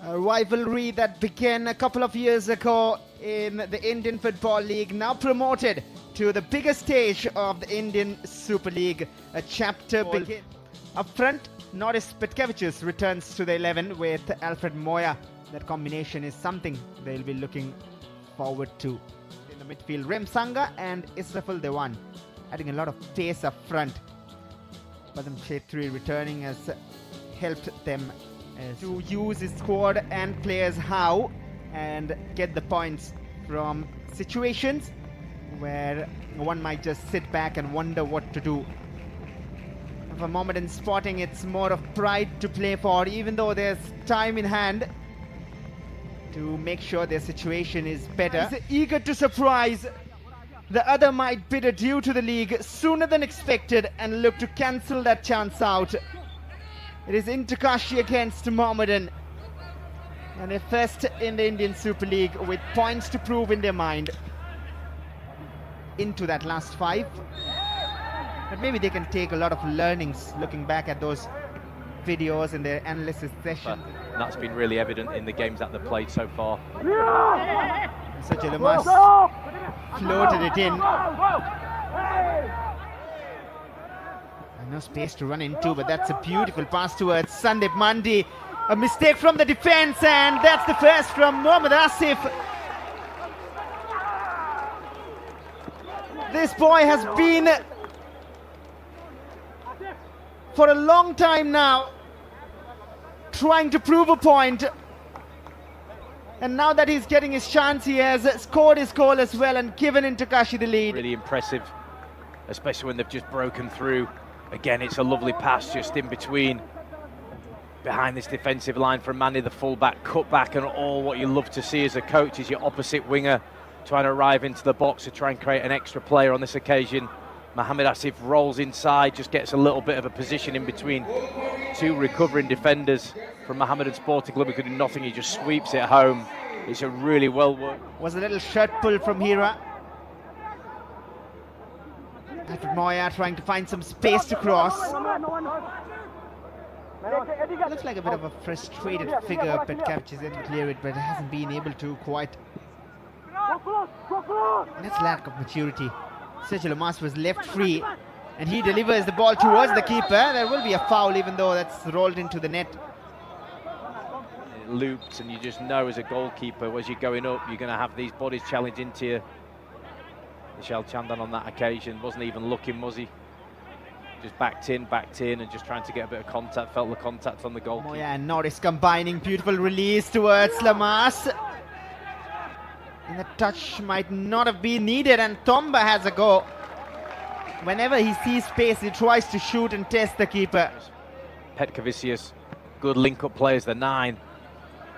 A rivalry that began a couple of years ago in the Indian Football League, now promoted to the biggest stage of the Indian Super League. A chapter begins. Up front, Norris Petkevicius returns to the 11 with Alfred Moya. That combination is something they'll be looking forward to. In the midfield, Rem Sanga and Israfil Dewan, adding a lot of pace up front. Badam Chetri returning has helped them to use his squad and players how and get the points from situations where one might just sit back and wonder what to do. For Mohammedan Sporting, it's more of pride to play for, even though there's time in hand to make sure their situation is better. He's eager to surprise the other might bidder due to the league sooner than expected and look to cancel that chance out. It is Kashi against Mohammedan, and they're first in the Indian Super League with points to prove in their mind into that last 5. But maybe they can take a lot of learnings looking back at those videos in their analysis session. That's been really evident in the games that they've played so far. So Jalamas floated it in. No space to run into, but that's a beautiful pass towards Sandeep Mandi. A mistake from the defense, and that's the first from Mohammad Asif. This boy has been for a long time now trying to prove a point, and now that he's getting his chance, he has scored his goal as well and given Kashi the lead. Really impressive, especially when they've just broken through. Again, it's a lovely pass just in between, behind this defensive line from Mandi, the fullback, cut back, and all what you love to see as a coach is your opposite winger trying to arrive into the box to try and create an extra player. On this occasion, Mohammed Asif rolls inside, just gets a little bit of a position in between two recovering defenders from Mohammedan Sporting Club who could do nothing. He just sweeps it home. It's a really well worked. Was a little shirt pull from Hira. Alfred Moya trying to find some space to cross. Looks like a bit of a frustrated figure. Petkevicius is able to clear it, but hasn't been able to quite. And that's lack of maturity. Sergio Lamas was left free, and he delivers the ball towards the keeper. There will be a foul, even though that's rolled into the net. It loops, and you just know as a goalkeeper, as you're going up, you're going to have these bodies challenge into you. Michel Chandan on that occasion wasn't even looking, was he? Just backed in, and just trying to get a bit of contact. Felt the contact on the goal. Moya and Norris combining, beautiful release towards Lamas. And the touch might not have been needed, and Tomba has a go. Whenever he sees space, he tries to shoot and test the keeper. Petkevicius, good link-up players, the 9.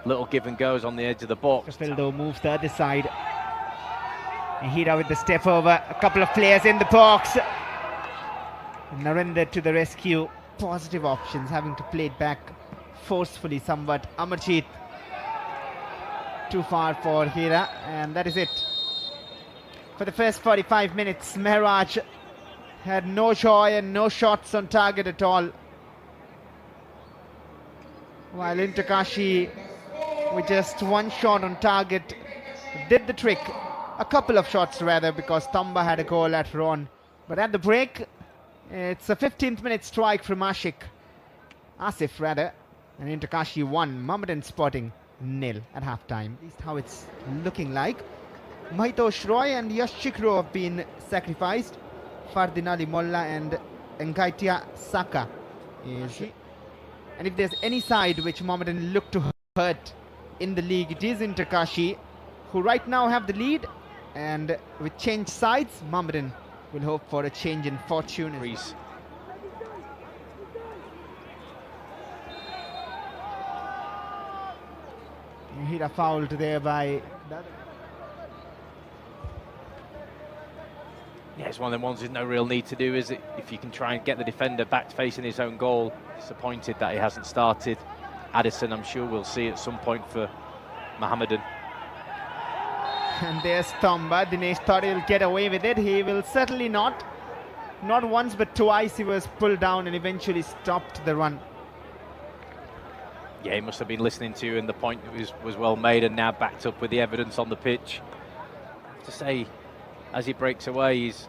Little give and goes on the edge of the box. Fildo moves the other side. And Hira with the step over, a couple of players in the box. And Narendra to the rescue. Positive options, having to play it back forcefully somewhat. Amarjeet too far for Hira, and that is it. For the first 45 minutes, Mehraj had no joy and no shots on target at all. While Kashi, with just one shot on target, did the trick. A couple of shots rather, because Tamba had a goal at Ron. But at the break, it's a 15th minute strike from Asif rather, and Kashi 1, Mohammedan Sporting 0 at half-time. At least how it's looking like. Mahitosh Roy and Yash Chikro have been sacrificed. Fardin Ali Molla and Nkaitia Saka is. And if there's any side which Mohammedan look to hurt in the league, it is Kashi, who right now have the lead. And with changed sides, Mohammedan will hope for a change in fortune. Hira fouled there by. Yeah, it's one of them ones there's no real need to do, is it? If you can try and get the defender back facing his own goal. Disappointed that he hasn't started. Addison, I'm sure we'll see at some point for Mohammedan. And there's Tomba. Dinesh thought he'll get away with it. He will certainly not. Not once but twice he was pulled down and eventually stopped the run. Yeah, he must have been listening to you, and the point was well made, and now backed up with the evidence on the pitch. I have to say, as he breaks away, he's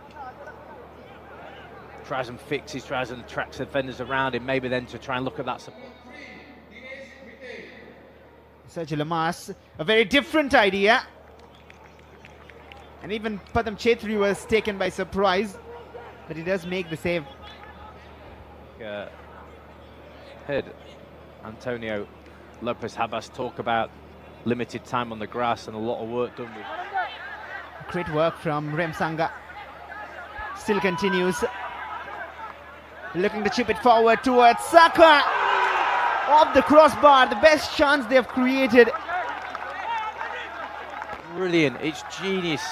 tries and fixes, tries and tracks defenders around him, maybe then to try and look at that support. Sergio Lamas, a very different idea. And even Padam Chetri was taken by surprise, but he does make the save. Heard Antonio Lopez Habas talk about limited time on the grass and a lot of work done with. Great work from Remsanga. Still continues. Looking to chip it forward towards Saka. Off the crossbar, the best chance they've created. Brilliant, it's genius.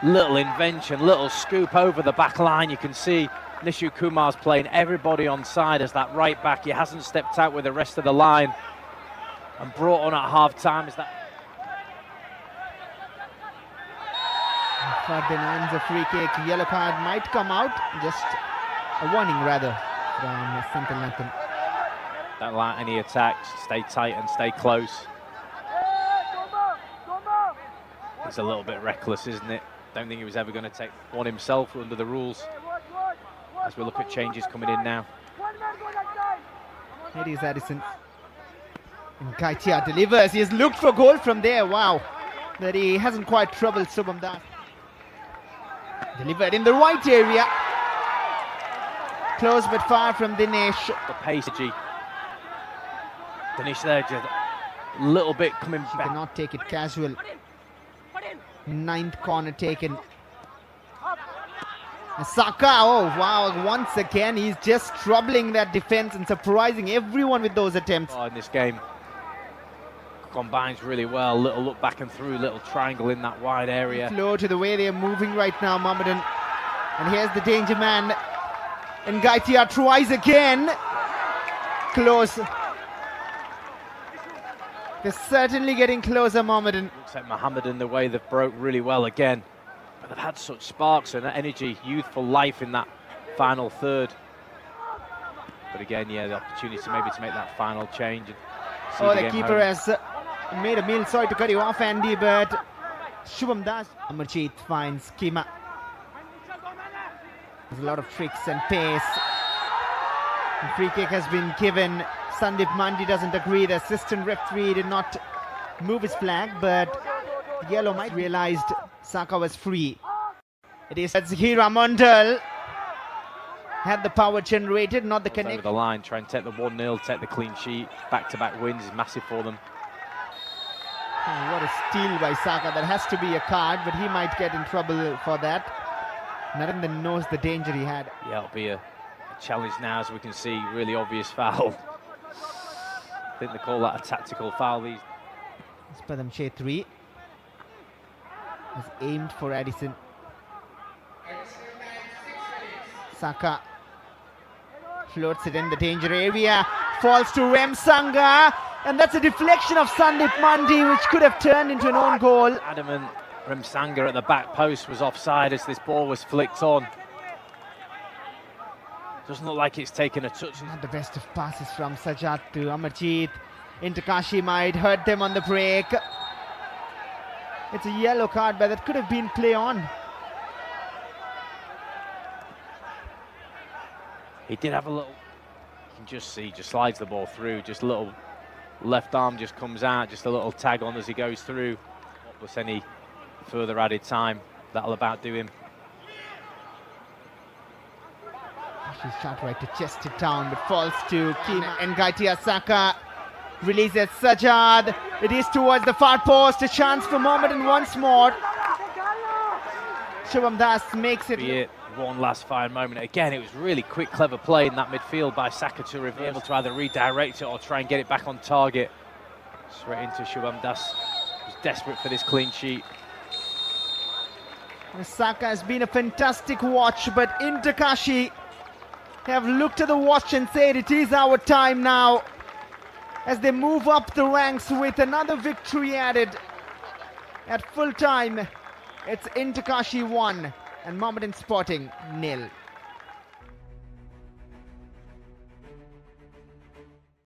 Little invention, little scoop over the back line. You can see Nishu Kumar's playing everybody on side as that right back. He hasn't stepped out with the rest of the line and brought on at half time. Is that Ferdinand's a free kick. Yellow card might come out. Just a warning rather from Central London. Don't allow any attacks, stay tight and stay close. It's a little bit reckless, isn't it? Don't think he was ever going to take one himself under the rules. As we look at changes coming in now. Here is Addison. And Kaitia delivers. He has looked for goal from there. Wow. But he hasn't quite troubled Subham Das. Delivered in the right area. Close but far from Dinesh. The pace, Dinesh there, just a little bit coming He back. cannot take it casual. Ninth corner taken. Saka, oh wow, once again he's just troubling that defense and surprising everyone with those attempts. In this game, combines really well. Little look back and through, little triangle in that wide area. Flow to the way they are moving right now, Mohammedan. And here's the danger man. And Gaitia tries again. Close. They're certainly getting closer, Mohammedan. Looks like Mohammedan, the way they've broke really well again. But they've had such sparks and energy, youthful life in that final third. But again, yeah, the opportunity maybe to make that final change. And see the keeper has made a meal. Sorry to cut you off, Andy, but Shubham Das. Amarjeet finds Kima. There's a lot of tricks and pace. The free kick has been given. Sandeep Mandi doesn't agree. The assistant referee did not move his flag, but yellow might realized Saka was free. It is Zahira Mondal. Had the power generated, not the connection. Over the line, try and take the 1-0, take the clean sheet. Back-to-back wins is massive for them. Oh, what a steal by Saka. That has to be a card, but he might get in trouble for that. Narendran knows the danger he had. Yeah, it'll be a challenge now, as we can see. Really obvious foul. I think they call that a tactical foul. These. Padam Chetri is aimed for Addison. Saka floats it in the danger area, falls to Remsanga, and that's a deflection of Sandeep Mandi, which could have turned into an own goal. Adamant Remsanga at the back post was offside as this ball was flicked on. Doesn't look like it's taken a touch. Not the best of passes from Sajjad to Amarjeet. Into Kashi might hurt them on the break. It's a yellow card, but that could have been play on. He did have a little, you can just see, just slides the ball through, just a little left arm just comes out, just a little tag on as he goes through. Plus any further added time, that'll about do him. She's shot right to chest it down, but falls to Kima. And Gaitia Saka releases Sajjad. It is towards the far post, a chance for Mohammedan once more. Shubham Das makes it. One last fine moment. Again, it was really quick, clever play in that midfield by Saka to be able to either redirect it or try and get it back on target. Straight into Shubham Das. He was desperate for this clean sheet. Saka has been a fantastic watch, but into Kashi have looked at the watch and said it is our time now, as they move up the ranks with another victory added. At full time, it's into Kashi 1 and Mohammedan Sporting 0.